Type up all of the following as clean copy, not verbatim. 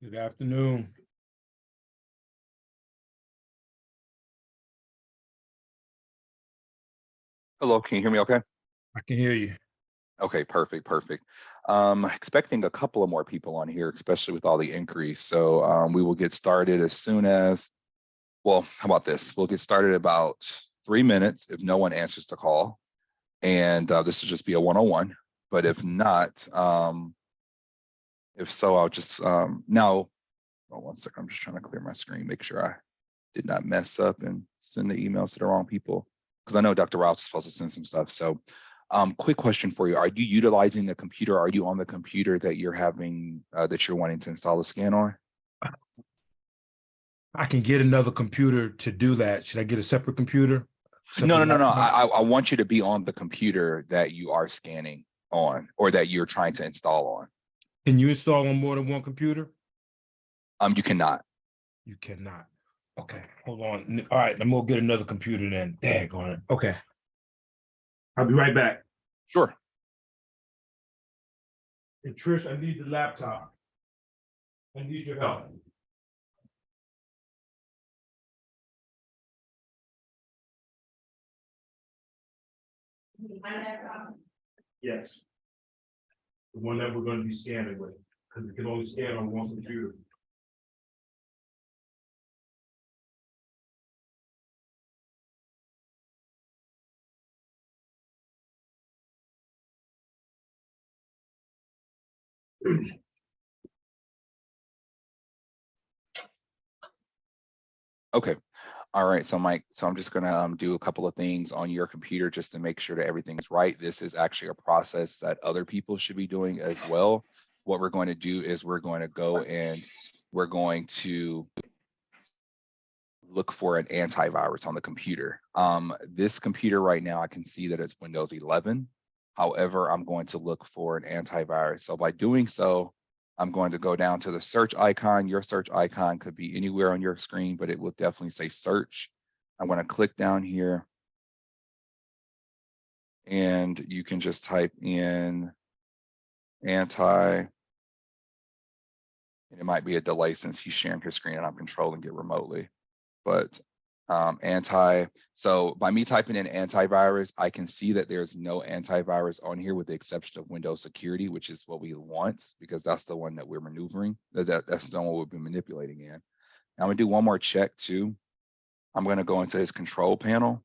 Good afternoon. Hello, can you hear me okay? I can hear you. Okay, perfect, perfect. Expecting a couple of more people on here, especially with all the increase. So we will get started as soon as, well, how about this? We'll get started about 3 minutes if no one answers the call. And this will just be a one-on-one. But if not, if so, I'll just, now, oh, 1 second, I'm just trying to clear my screen, make sure I did not mess up and send the emails to the wrong people. Because I know Dr. Rouse is supposed to send some stuff. So quick question for you. Are you utilizing the computer? Are you on the computer that you're having, that you're wanting to install a scan on? I can get another computer to do that. Should I get a separate computer? No. Laptop? I want you to be on the computer that you are scanning on or that you're trying to install on. Can you install on more than one computer? You cannot. You cannot. Okay, hold on. All right, I'm gonna get another computer then. Daggone it. Okay. I'll be right back. Sure. And Trish, I need the laptop. I need your help. Yes. The one that we're going to be scanning with, because we can only scan on one computer. Okay. All right. So Mike, so I'm just gonna do a couple of things on your computer just to make sure that everything is right. This is actually a process that other people should be doing as well. What we're going to do is we're going to go and we're going to look for an antivirus on the computer. This computer right now, I can see that it's Windows 11. However, I'm going to look for an antivirus. So by doing so, I'm going to go down to the search icon. Your search icon could be anywhere on your screen, but it will definitely say search. I'm going to click down here and you can just type in anti, and it might be a delay since he's sharing his screen and I'm controlling it remotely, but so by me typing in antivirus, I can see that there's no antivirus on here with the exception of Windows security, which is what we want because that's the one that we're maneuvering. That's the one we'll be manipulating in. Now I'm gonna do one more check too. I'm gonna go into his control panel.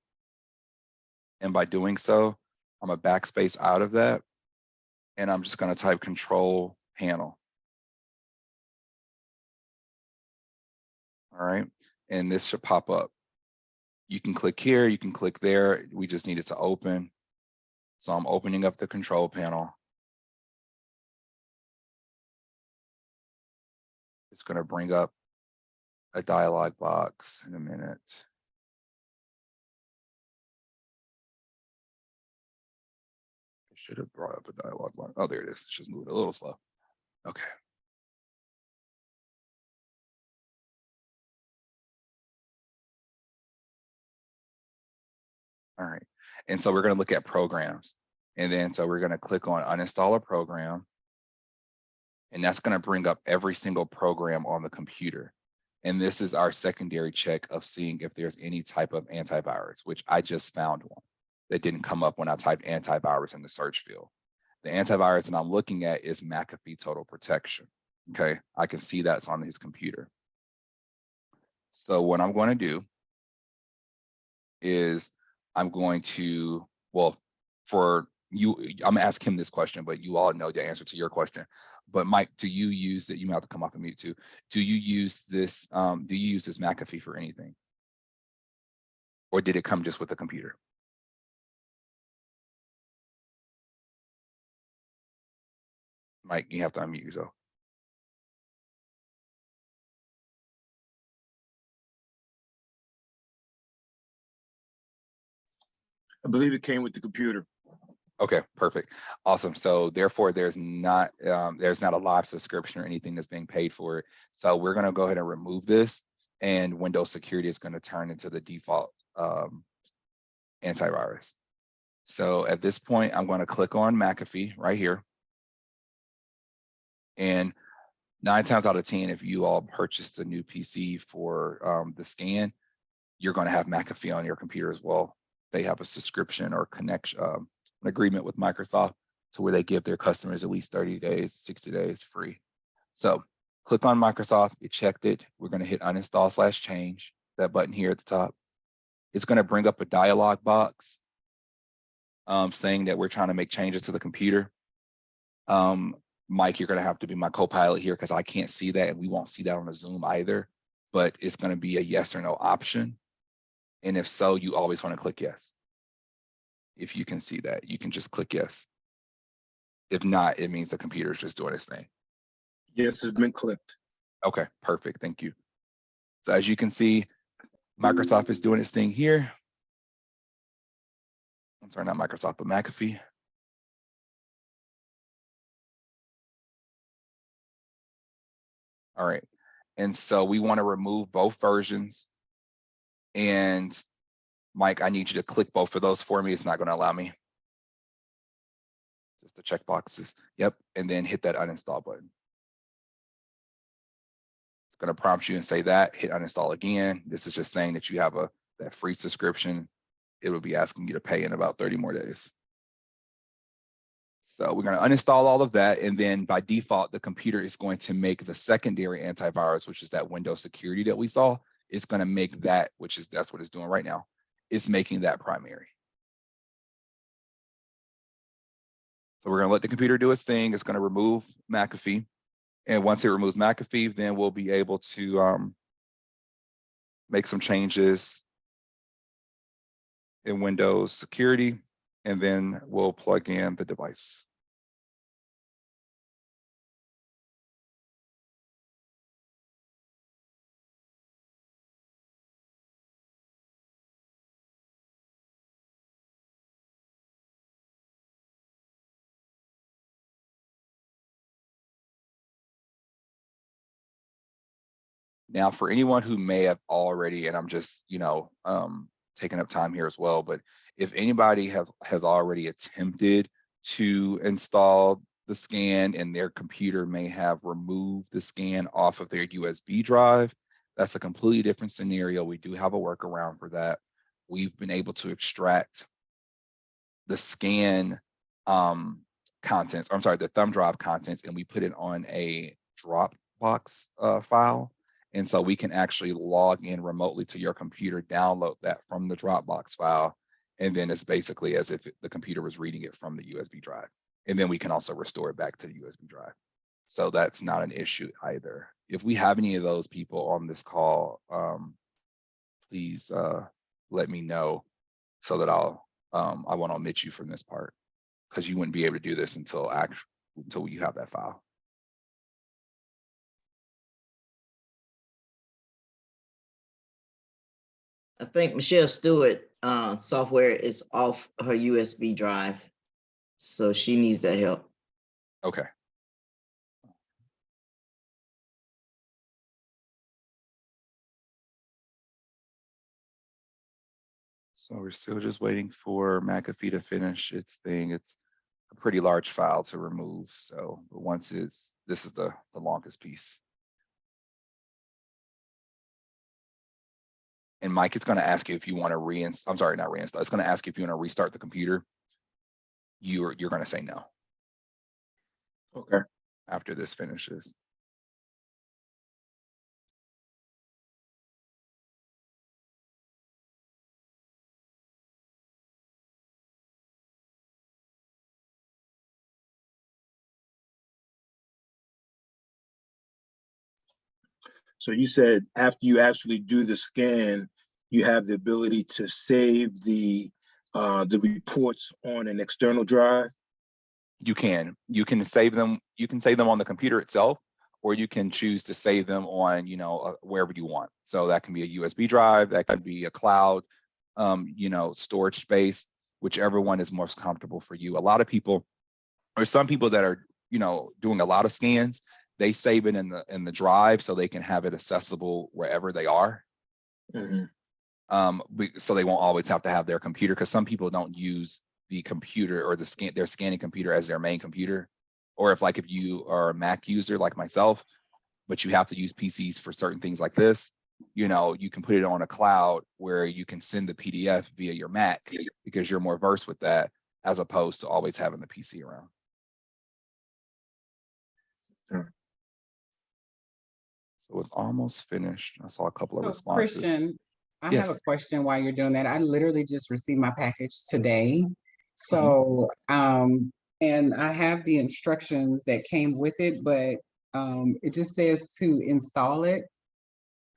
And by doing so, I'm a backspace out of that. And I'm just gonna type control panel. All right, and this should pop up. You can click here, you can click there. We just need it to open. So I'm opening up the control panel. It's going to bring up a dialog box in a minute. It should have brought up a dialog box. Oh, there it is. It's just moving a little slow. Okay. All right. And so we're going to look at programs. And then so we're going to click on uninstall a program. And that's going to bring up every single program on the computer. And this is our secondary check of seeing if there's any type of antivirus, which I just found one that didn't come up when I typed antivirus in the search field. The antivirus that I'm looking at is McAfee Total Protection. Okay, I can see that's on his computer. So what I'm going to do is I'm going to, well, for you, I'm gonna ask him this question, but you all know the answer to your question. But Mike, do you use that? You might have to come off of mute too. Do you use this McAfee for anything? Or did it come just with the computer? Mike, you have to unmute yourself. I believe it came with the computer. Okay, perfect. Awesome. So therefore, there's not a live subscription or anything that's being paid for it. So we're going to go ahead and remove this, and Windows security is going to turn into the default antivirus. So at this point, I'm going to click on McAfee right here. And 9 times out of 10, if you all purchased a new PC for the scan, you're going to have McAfee on your computer as well. They have a subscription or connection, an agreement with Microsoft to where they give their customers at least 30 days, 60 days free. So click on Microsoft, it checked it. We're going to hit uninstall/change, that button here at the top. It's going to bring up a dialog box saying that we're trying to make changes to the computer. Mike, you're going to have to be my co-pilot here because I can't see that and we won't see that on the Zoom either, but it's going to be a yes or no option. And if so, you always want to click yes. If you can see that, you can just click yes. If not, it means the computer is just doing its thing. Yes, it's been clicked. Okay, perfect, thank you. So as you can see, Microsoft is doing its thing here. I'm sorry, not Microsoft, but McAfee. All right, and so we want to remove both versions. And Mike, I need you to click both of those for me. It's not going to allow me. Just the check boxes. Yep, and then hit that uninstall button. It's going to prompt you and say that, hit uninstall again. This is just saying that you have that free subscription. It will be asking you to pay in about 30 more days. So we're going to uninstall all of that. And then by default, the computer is going to make the secondary antivirus, which is that Windows security that we saw. It's going to make that, that's what it's doing right now. It's making that primary. So we're going to let the computer do its thing. It's going to remove McAfee. And once it removes McAfee, then we'll be able to make some changes in Windows security, and then we'll plug in the device. Now, for anyone who may have already, and I'm just, taking up time here as well, but if anybody has already attempted to install the scan and their computer may have removed the scan off of their USB drive, that's a completely different scenario. We do have a workaround for that. We've been able to extract the scan contents, I'm sorry, the thumb drive contents, and we put it on a Dropbox file. And so we can actually log in remotely to your computer, download that from the Dropbox file, and then it's basically as if the computer was reading it from the USB drive. And then we can also restore it back to the USB drive. So that's not an issue either. If we have any of those people on this call, please let me know so that I won't omit you from this part, because you wouldn't be able to do this until you have that file. I think Michelle Stewart software is off her USB drive, so she needs that help. Okay. So we're still just waiting for McAfee to finish its thing. It's a pretty large file to remove. So but once this is the longest piece. And Mike, it's going to ask you if you want to reinstall. I'm sorry, not reinstall. It's going to ask you if you want to restart the computer. You're going to say no. Okay. After this finishes. So you said after you actually do the scan, you have the ability to save the reports on an external drive? You can save them. You can save them on the computer itself, or you can choose to save them on, wherever you want. So that can be a USB drive, that could be a cloud, storage space, whichever one is most comfortable for you. A lot of people, or some people that are, doing a lot of scans, they save it in the drive so they can have it accessible wherever they are. Mm-hmm. So they won't always have to have their computer, because some people don't use the computer or their scanning computer as their main computer. Or if you are a Mac user like myself, but you have to use PCs for certain things like this, you know, you can put it on a cloud where you can send the PDF via your Mac because you're more versed with that, as opposed to always having the PC around. Sure. So it's almost finished. I saw a couple of So, responses. Christian, I have a Yes. question while you're doing that. I literally just received my package today. Mm-hmm. So, and I have the instructions that came with it, but it just says to install it.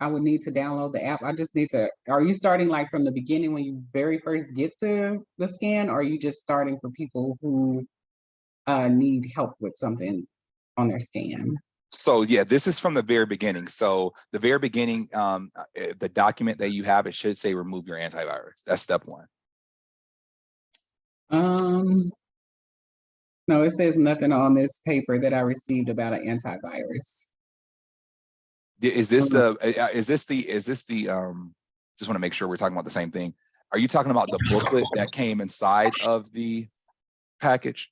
I would need to download the app. I just need to, are you starting like from the beginning when you very first get the scan, or are you just starting for people who need help with something on their scan? So yeah, this is from the very beginning. So the very beginning, the document that you have, it should say remove your antivirus. That's step one. No, it says nothing on this paper that I received about an antivirus. Is this the, just want to make sure we're talking about the same thing. Are you talking about the booklet that came inside of the package?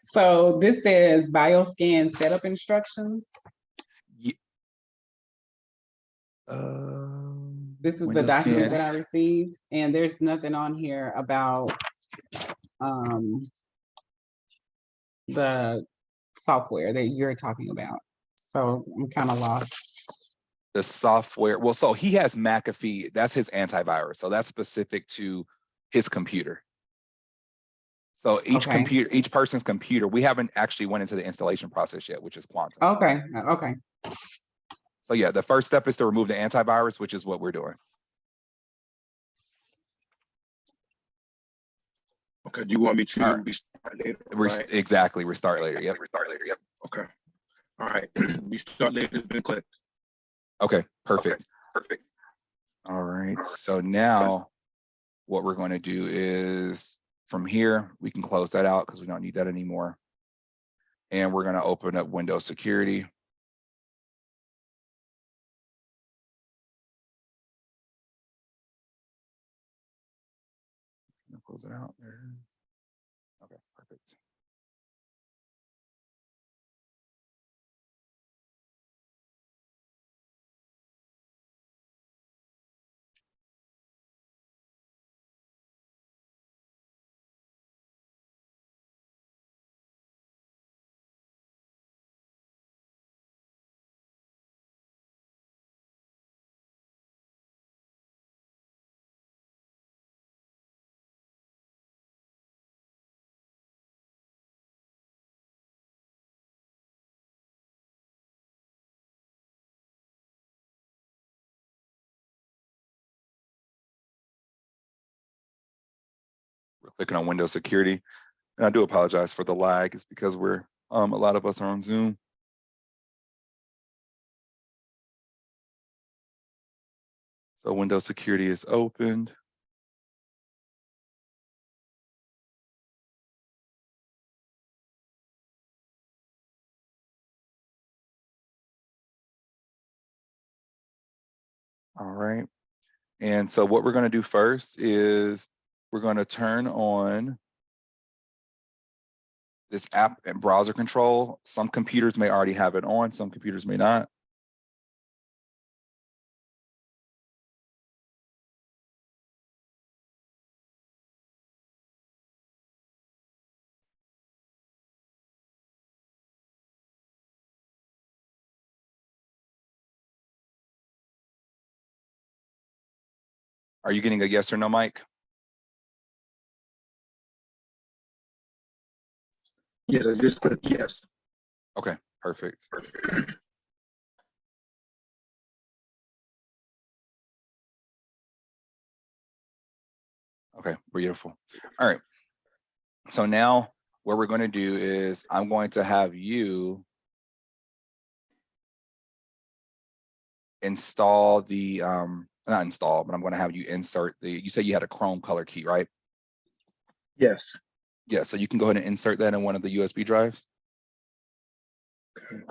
So this says BioScan setup instructions. This is the Windows document 10. that I received, and there's nothing on here about the software that you're talking about. So I'm kind of lost. The software, well, so he has McAfee, that's his antivirus. So that's specific to his computer. So each Okay. computer, each person's computer, we haven't actually went into the installation process yet, which is Quantum. Okay, okay. So yeah, the first step is to remove the antivirus, which is what we're doing. Okay, do you want me to All right. restart later? Exactly, restart later. Yep, restart later. Yep. Okay. All right, restart later has been clicked. Okay, perfect. Perfect. All right, so now what we're going to do is from here, we can close that out because we don't need that anymore. And we're going to open up Windows Security. Close it out. There it is. Okay, perfect. We're clicking on Windows Security. And I do apologize for the lag. It's because we're, a lot of us are on Zoom. So Windows Security is opened. All right. And so what we're going to do first is we're going to turn on this app and browser control. Some computers may already have it on, some computers may not. Are you getting a yes or no, Mike? Yes, I just clicked yes. Okay, perfect. Okay, beautiful. All right. So now what we're going to do is I'm going to have you install the, not install, but I'm going to have you insert the, you said you had a Chrome color key, right? Yes. Yeah, so you can go ahead and insert that in one of the USB drives. Okay.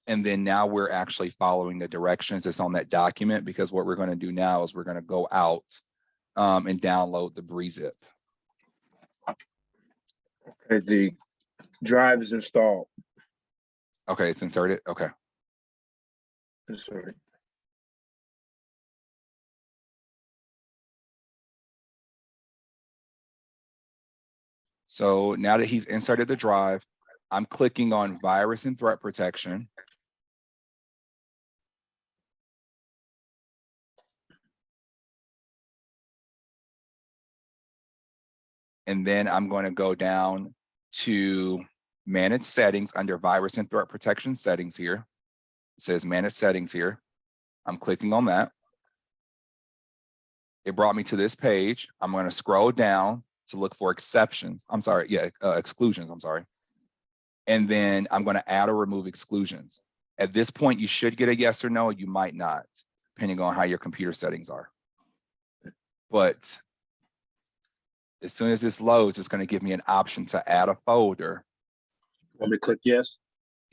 And then now we're actually following the directions that's on that document, because what we're going to do now is we're going to go out and download the BreeZip. Okay, Drive is installed. Okay, it's inserted. Okay. Inserted. So now that he's inserted the drive, I'm clicking on virus and threat protection. And then I'm going to go down to manage settings under virus and threat protection settings here. It says manage settings here. I'm clicking on that. It brought me to this page. I'm going to scroll down to look for exceptions. I'm sorry, yeah, exclusions, I'm sorry. And then I'm going to add or remove exclusions. At this point, you should get a yes or no, you might not, depending on how your computer settings are. But as soon as this loads, it's going to give me an option to add a folder. Want me to click yes?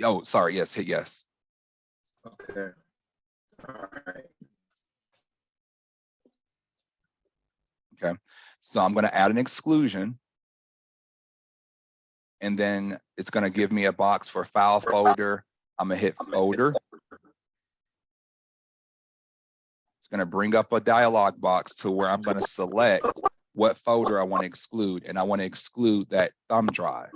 Oh, sorry, yes, hit yes. Okay. All right. Okay, so I'm going to add an exclusion. And then it's going to give me a box for file folder. I'm going to hit folder. It's going to bring up a dialog box to where I'm going to select what folder I want to exclude. And I want to exclude that thumb drive.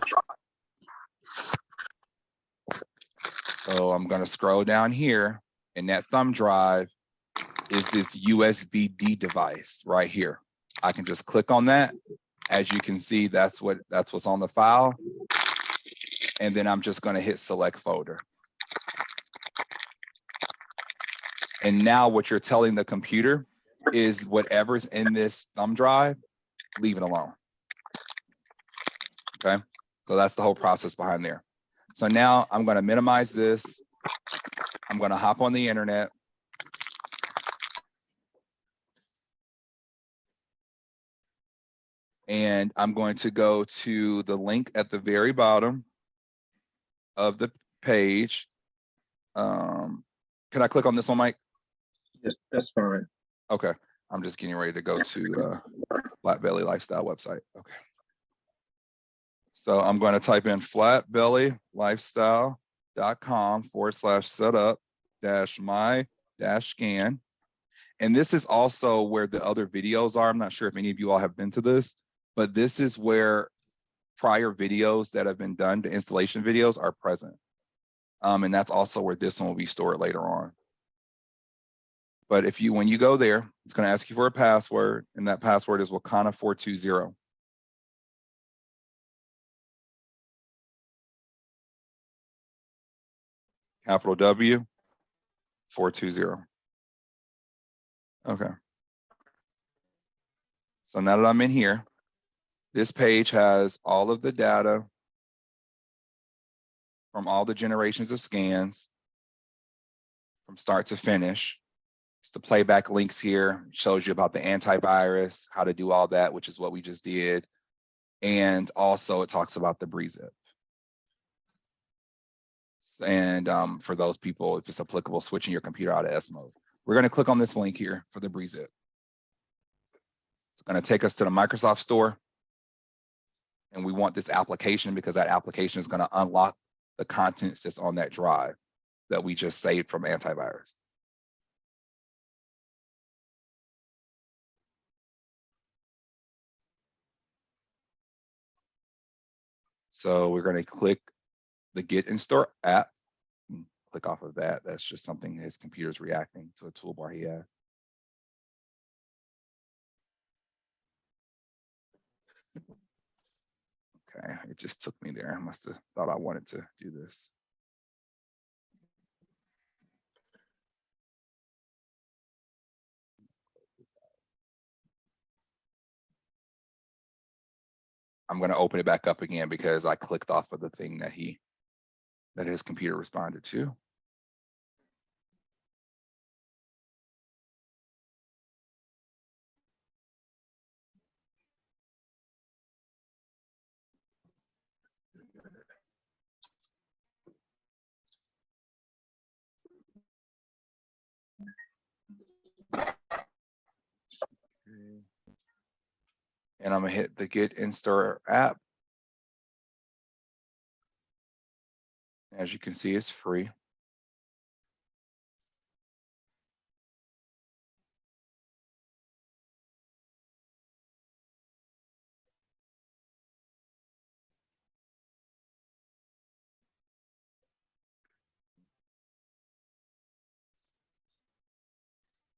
So I'm going to scroll down here, and that thumb drive is this USB-D device right here. I can just click on that. As you can see, that's what's on the file. And then I'm just going to hit select folder. And now what you're telling the computer is whatever's in this thumb drive, leave it alone. Okay, so that's the whole process behind there. So now I'm going to minimize this. I'm going to hop on the internet. And I'm going to go to the link at the very bottom of the page. Can I click on this one, Mike? Yes, that's fine. Okay, I'm just getting ready to go to Flat Belly Lifestyle website. Okay. So I'm going to type in flatbellylifestyle.com/setup-my-scan. And this is also where the other videos are. I'm not sure if any of you all have been to this, but this is where prior videos that have been done, the installation videos, are present. And that's also where this one will be stored later on. But when you go there, it's going to ask you for a password, and that password is Wakana420. Capital W, 420. Okay. So now that I'm in here, this page has all of the data from all the generations of scans from start to finish. It's the playback links here, shows you about the antivirus, how to do all that, which is what we just did. And also it talks about the BreezeZip. And for those people, if it's applicable, switching your computer out of S mode. We're going to click on this link here for the BreezeZip. It's going to take us to the Microsoft Store. And we want this application because that application is going to unlock the contents that's on that drive that we just saved from antivirus. So we're going to click the Get and Store app. Click off of that. That's just something his computer's reacting to a toolbar he has. Okay, it just took me there. I must have thought I wanted to do this. I'm going to open it back up again because I clicked off of the thing that his computer responded to. And I'm gonna hit the Get and Store app. As you can see, it's free.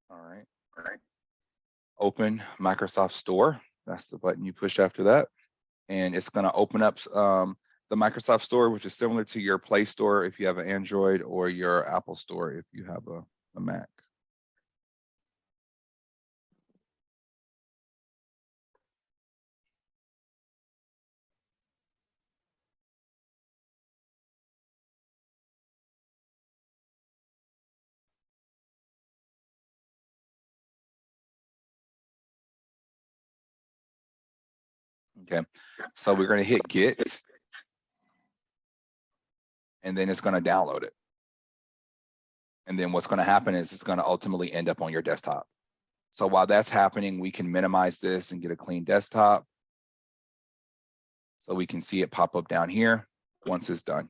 All right. Open Microsoft Store. That's the button you push after that. And it's going to open up the Microsoft Store, which is similar to your Play Store if you have an Android, or your Apple Store if you have a Mac. Okay, so we're going to hit Get, and then it's going to download it. And then what's going to happen is it's going to ultimately end up on your desktop. So while that's happening, we can minimize this and get a clean desktop. So we can see it pop up down here once it's done.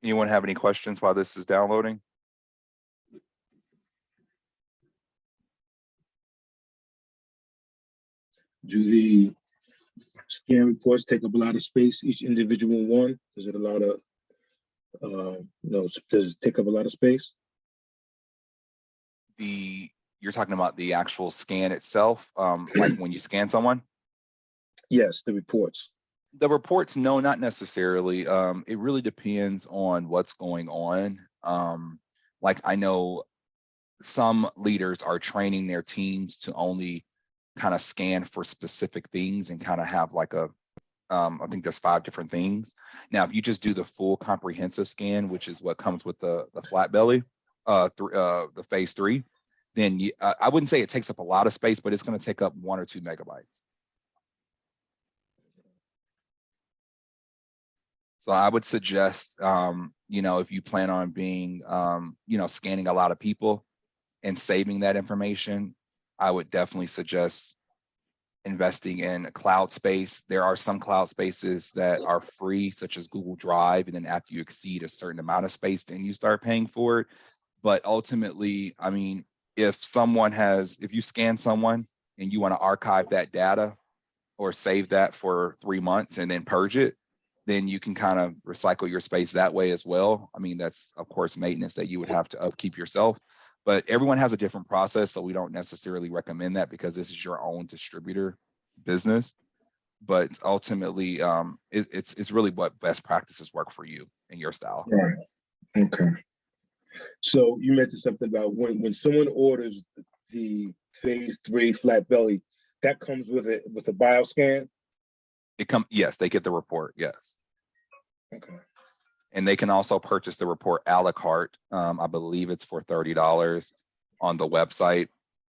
Anyone have any questions while this is downloading? Do the scan reports take up a lot of space, each individual one? Is it a lot of, no, does it take up a lot of space? You're talking about the actual scan itself, like when you scan someone? Yes, the reports. The reports, no, not necessarily. It really depends on what's going on. Like I know some leaders are training their teams to only kind of scan for specific things and kind of have like a, I think there's 5 different things. Now, if you just do the full comprehensive scan, which is what comes with the flat belly, the phase 3, then I wouldn't say it takes up a lot of space, but it's going to take up 1 or 2 megabytes. So I would suggest, you know, if you plan on being, you know, scanning a lot of people and saving that information, I would definitely suggest investing in a cloud space. There are some cloud spaces that are free, such as Google Drive, and then after you exceed a certain amount of space, then you start paying for it. But ultimately, I mean, if you scan someone and you want to archive that data or save that for 3 months and then purge it, then you can kind of recycle your space that way as well. I mean, that's of course maintenance that you would have to upkeep yourself, but everyone has a different process. So we don't necessarily recommend that because this is your own distributor business. But ultimately, it's really what best practices work for you and your style. Right. Okay. So you mentioned something about when someone orders the phase 3 flat belly, that comes with a bioscan. Yes, they get the report. Yes. Okay. And they can also purchase the report a la carte. I believe it's for $30 on the website.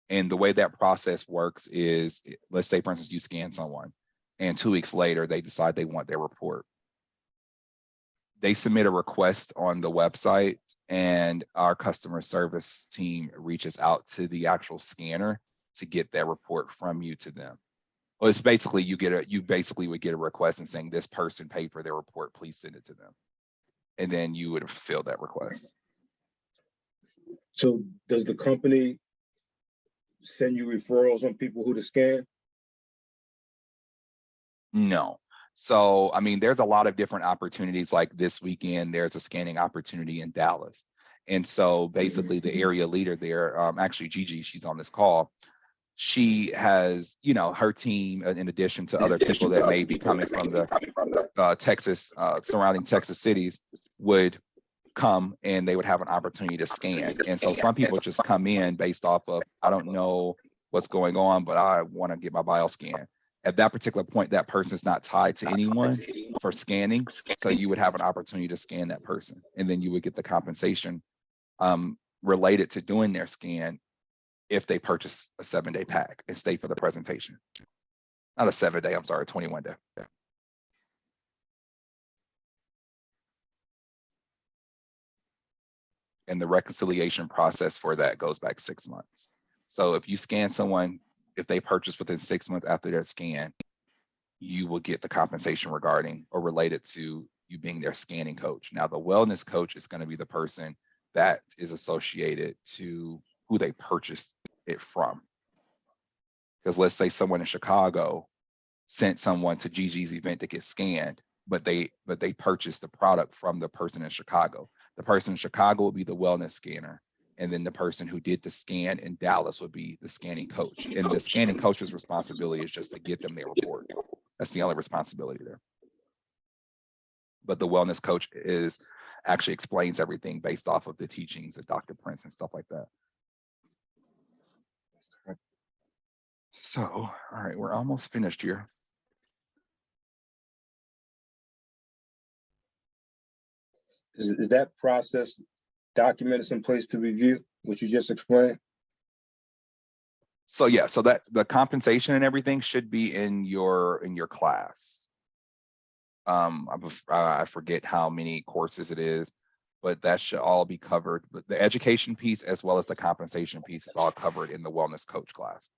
And the way that process works is, let's say, for instance, you scan someone and 2 weeks later, they decide they want their report. They submit a request on the website and our customer service team reaches out to the actual scanner to get that report from you to them. Well, it's basically, you basically would get a request and saying this person paid for their report, please send it to them. And then you would fulfill that request. So does the company send you referrals on people who to scan? No. So, I mean, there's a lot of different opportunities. Like this weekend, there's a scanning opportunity in Dallas. And so basically the area leader there, actually Gigi, she's on this call. She has, you know, her team, in addition to other people that may be coming from the Texas, surrounding Texas cities, would come and they would have an opportunity to scan. And so some people just come in based off of, I don't know what's going on, but I want to get my bio scan. At that particular point, that person's not tied to anyone for scanning. So you would have an opportunity to scan that person. And then you would get the compensation related to doing their scan if they purchase a 7-day pack and stay for the presentation. Not a 7-day, I'm sorry, 21-day. And the reconciliation process for that goes back 6 months. So if you scan someone, if they purchase within 6 months after their scan, you will get the compensation regarding or related to you being their scanning coach. Now, the wellness coach is going to be the person that is associated to who they purchased it from. Because let's say someone in Chicago sent someone to Gigi's event to get scanned, but they purchased the product from the person in Chicago. The person in Chicago will be the wellness scanner. And then the person who did the scan in Dallas would be the scanning coach. And the scanning coach's responsibility is just to get them their report. That's the only responsibility there. But the wellness coach actually explains everything based off of the teachings of Dr. Prince and stuff like that. So, all right, we're almost finished here. Is that process documented someplace to review what you just explained? So yeah, so that the compensation and everything should be in your class. I forget how many courses it is, but that should all be covered. But the education piece as well as the compensation piece is all covered in the wellness coach class.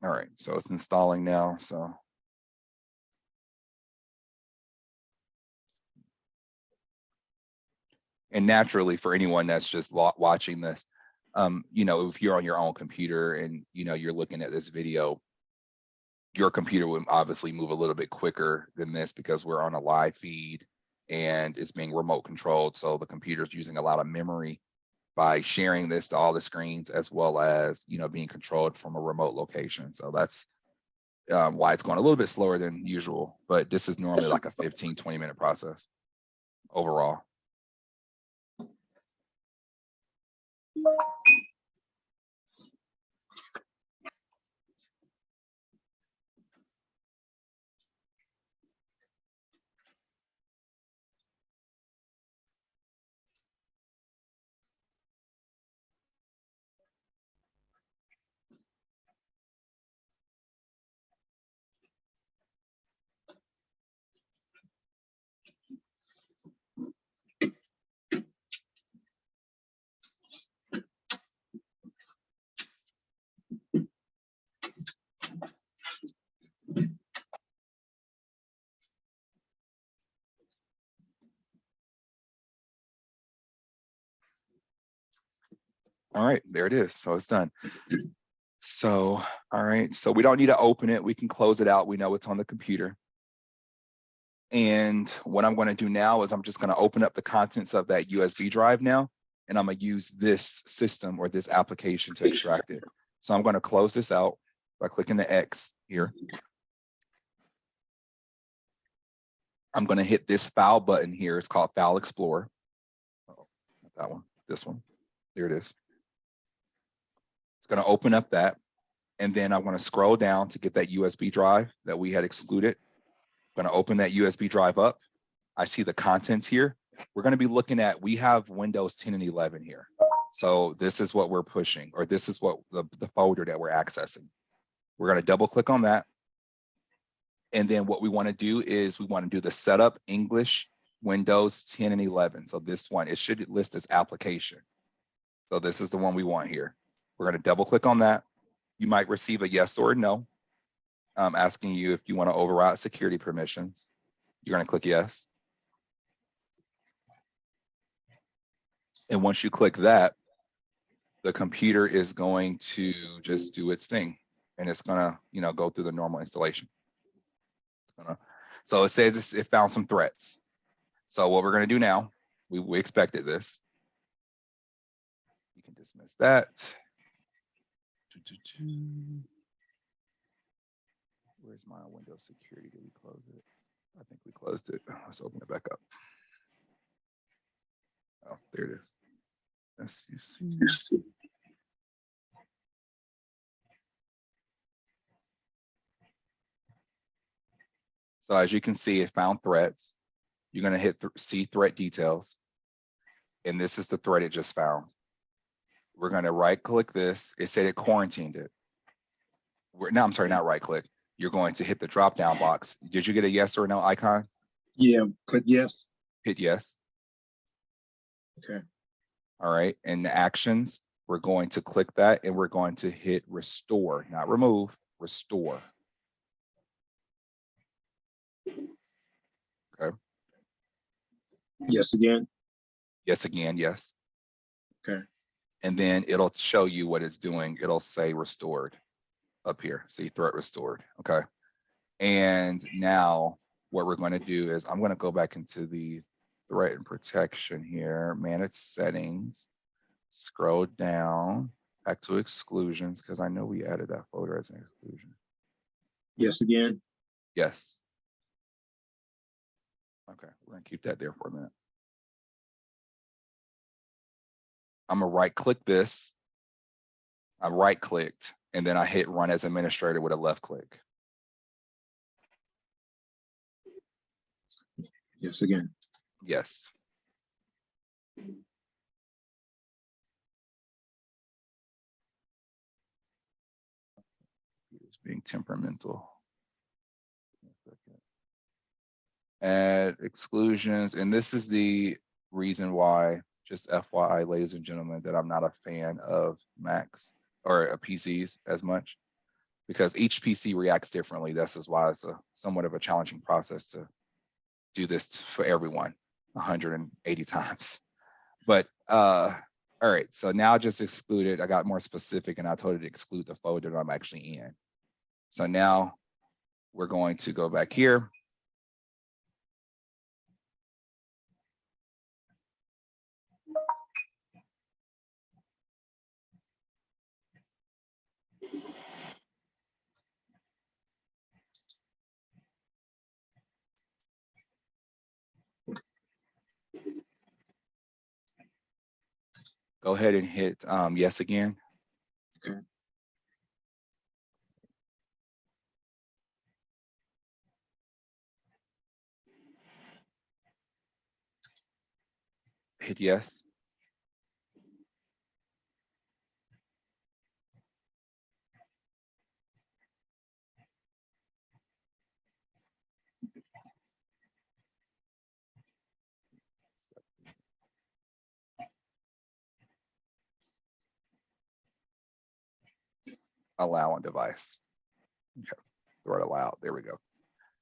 All right, so it's installing now, so. And naturally, for anyone that's just watching this, you know, if you're on your own computer and, you know, you're looking at this video, your computer would obviously move a little bit quicker than this because we're on a live feed and it's being remote controlled. So the computer's using a lot of memory by sharing this to all the screens, as well as, you know, being controlled from a remote location. So that's why it's going a little bit slower than usual, but this is normally like a 15-20 minute process overall. All right, there it is. So it's done. So, all right, so we don't need to open it. We can close it out. We know it's on the computer. And what I'm going to do now is I'm just going to open up the contents of that USB drive now, and I'm going to use this system or this application to extract it. So I'm going to close this out by clicking the X here. I'm going to hit this file button here. It's called File Explorer. Oh, not that one, this one. There it is. It's going to open up that. And then I'm going to scroll down to get that USB drive that we had excluded. I'm going to open that USB drive up. I see the contents here. We're going to be looking at, we have Windows 10 and 11 here. So this is what we're pushing, or this is what the folder that we're accessing. We're going to double click on that. And then what we want to do is we want to do the setup English Windows 10 and 11. So this one, it should list as application. So this is the one we want here. We're going to double click on that. You might receive a yes or a no, asking you if you want to override security permissions. You're going to click yes. And once you click that, the computer is going to just do its thing, and it's going to, you know, go through the normal installation. So it says it found some threats. So what we're going to do now, we expected this. You can dismiss that. Where's my Windows security? Did we close it? I think we closed it. Let's open it back up. Oh, there it is. SUC. So as you can see, it found threats. You're going to hit see threat details. And this is the threat it just found. We're going to right click this. It said it quarantined it. No, I'm sorry, not right click. You're going to hit the drop down box. Did you get a yes or no icon? Yeah, click yes. Hit yes. Okay. All right. And the actions, we're going to click that and we're going to hit restore, not remove, restore. Okay. Yes again. Yes again, yes. Okay. And then it'll show you what it's doing. It'll say restored up here. See threat restored. Okay. And now what we're going to do is I'm going to go back into the threat and protection here, manage settings, scroll down back to exclusions, because I know we added that folder as an exclusion. Yes again. Yes. Okay, we're going to keep that there for a minute. I'm going to right click this. I right clicked and then I hit run as administrator with a left click. Yes again. Yes. It's being temperamental. Add exclusions, and this is the reason why, just FYI, ladies and gentlemen, that I'm not a fan of Macs or PCs as much, because each PC reacts differently. This is why it's a somewhat of a challenging process to do this for everyone 180 times. But all right, so now I just excluded, I got more specific and I told it to exclude the folder that I'm actually in. So now we're going to go back here. Go ahead and hit yes again. Okay. Hit yes. Allow on device. Okay. Thread allow. There we go.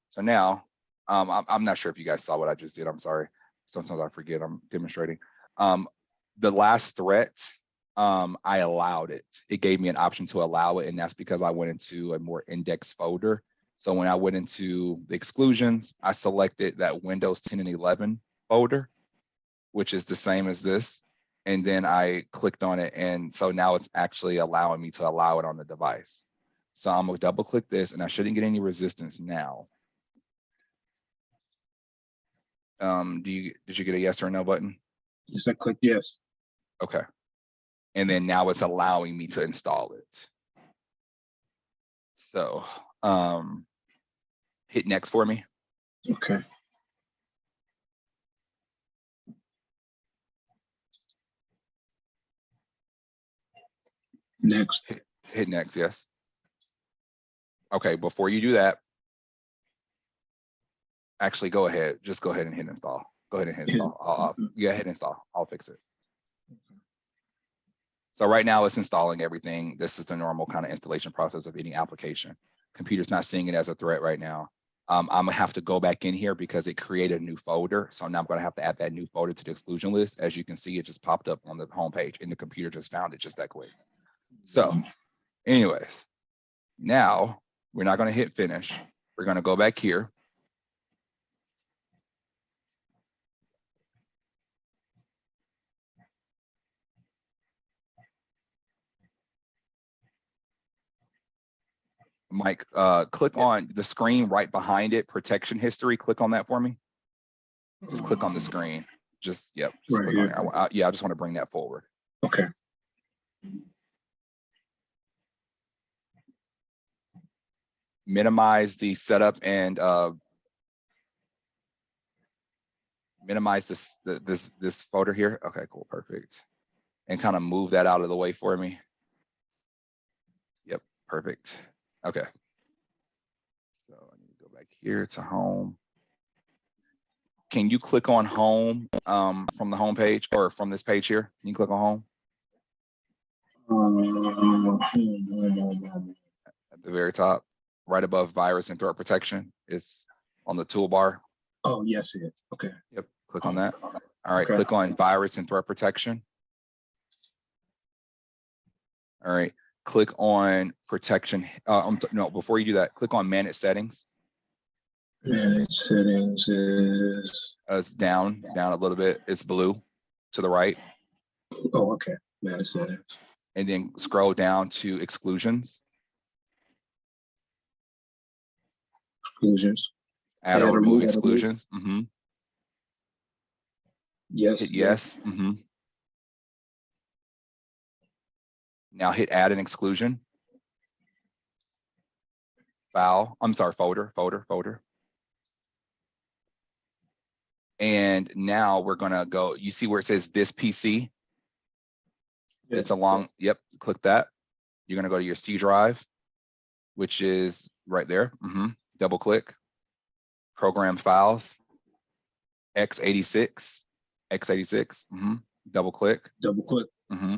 So now, I'm not sure if you guys saw what I just did. I'm sorry. Sometimes I forget I'm demonstrating. The last threat, I allowed it. It gave me an option to allow it, and that's because I went into a more indexed folder. So when I went into the exclusions, I selected that Windows 10 and 11 folder, which is the same as this. And then I clicked on it. And so now it's actually allowing me to allow it on the device. So I'm gonna double click this and I shouldn't get any resistance now. Did you get a yes or no button? Yes, I clicked yes. Okay. And then now it's allowing me to install it. So hit next for me. Okay. Next. Hit next, yes. Okay, before you do that, actually go ahead. Just go ahead and hit install. Go ahead and hit install. Yeah, hit install. I'll fix it. So right now it's installing everything. This is the normal kind of installation process of any application. Computer's not seeing it as a threat right now. I'm gonna have to go back in here because it created a new folder. So now I'm gonna have to add that new folder to the exclusion list. As you can see, it just popped up on the home page and the computer just found it just that quick. So anyways, now we're not gonna hit finish. We're gonna go back here. Mike, click on the screen right behind it, protection history. Click on that for me. Just click on the screen. Just, yep, just Right click here. on it. Yeah, I just want to bring that forward. Okay. Minimize the setup and minimize this folder here. Okay, cool, perfect. And kind of move that out of the way for me. Yep, perfect. Okay. So I need to go back here to home. Can you click on home from the home page or from this page here? Can you click on home? At the very top, right above virus and threat protection, it's on the toolbar. Oh, yes, it. Okay. Yep, click on that. All right, Okay. click on virus and threat protection. All right, click on protection. No, before you do that, click on manage settings. Manage settings is. It's down a little bit. It's blue to the right. Oh, okay. Manage settings. And then scroll down to exclusions. Exclusions. Add or remove exclusions. Mm-hmm. Yes. Hit yes. Mm-hmm. Now hit add an exclusion. File. I'm sorry, folder. And now we're gonna go, you see where it says this PC? Yes. It's along, yep, click that. You're gonna go to your C drive, which is right there. Mm-hmm. Double click, program files, x86. Mm-hmm. Double click. Mm-hmm.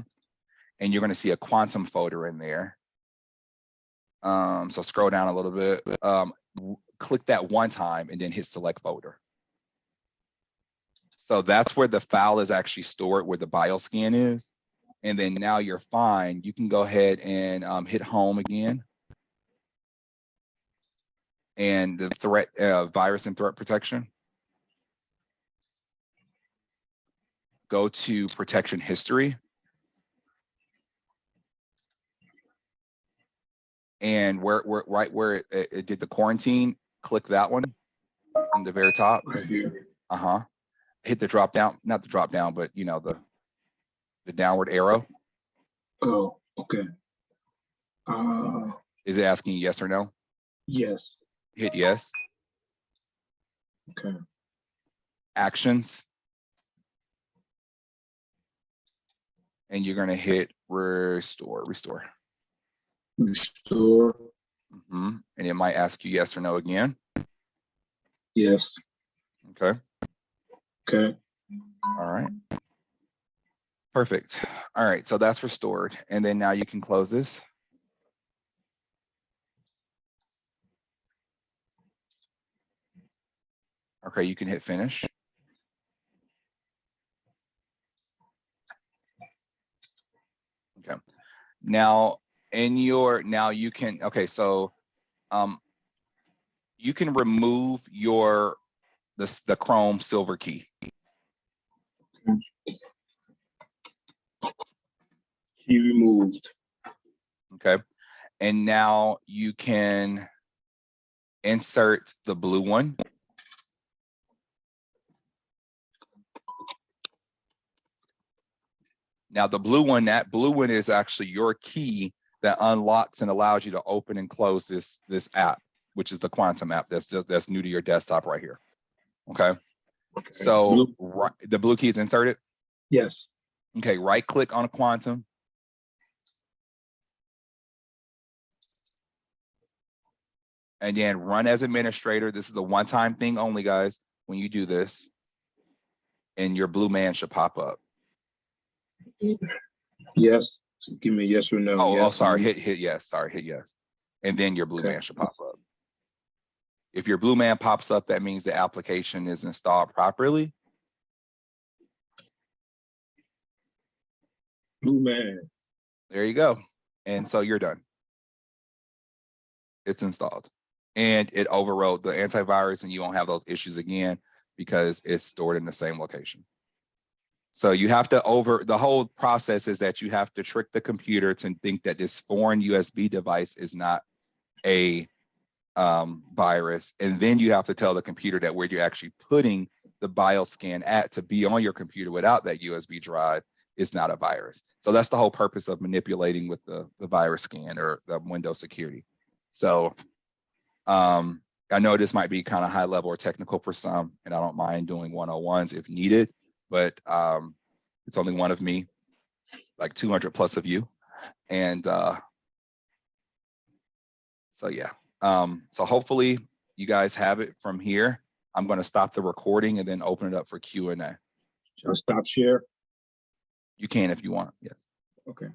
And you're gonna see a quantum folder in there. So scroll down a little bit, click that one time and then hit select folder. So that's where the file is actually stored, where the bioscan is. And then now you're fine. You can go ahead and hit home again. And the threat, virus and threat protection. Go to protection history. And right where it did the quarantine, click that one on the very top. Right here. Hit the drop down, not the drop down, but you know, the downward arrow. Oh, okay. Is it asking you yes or no? Yes. Hit yes. Okay. Actions. And you're gonna hit restore. Restore. Mm-hmm. And it might ask you yes or no again. Yes. Okay. Okay. All right. Perfect. All right, so that's restored. And then now you can close this. Okay, you can hit finish. Okay. Now you can, okay, so you can remove the Chrome silver key. Key removed. Okay. And now you can insert the blue one. Now the blue one, that blue one is actually your key that unlocks and allows you to open and close this app, which is the Quantum app that's new to your desktop right here. Okay. So the blue key is inserted. Yes. Okay, right click on a Quantum. And then run as administrator. This is a one-time thing only, guys, when you do this. And your blue man should pop up. Yes. So give me a yes or no. Oh, Yes, sorry, no. hit yes, sorry, hit yes. And then your blue Okay. man should pop up. If your blue man pops up, that means the application is installed properly. Blue man. There you go. And so you're done. It's installed. And it overrode the antivirus, and you won't have those issues again because it's stored in the same location. So you have to the whole process is that you have to trick the computer to think that this foreign USB device is not a virus. And then you have to tell the computer that where you're actually putting the bioscan at to be on your computer without that USB drive is not a virus. So that's the whole purpose of manipulating with the virus scan or the Windows security. So I know this might be kind of high level or technical for some, and I don't mind doing 101s if needed, but it's only one of me, like 200 plus of you. And so yeah, so hopefully you guys have it from here. I'm going to stop the recording and then open it up for Q&A. Shall I stop share? You can if you want, yes. Okay.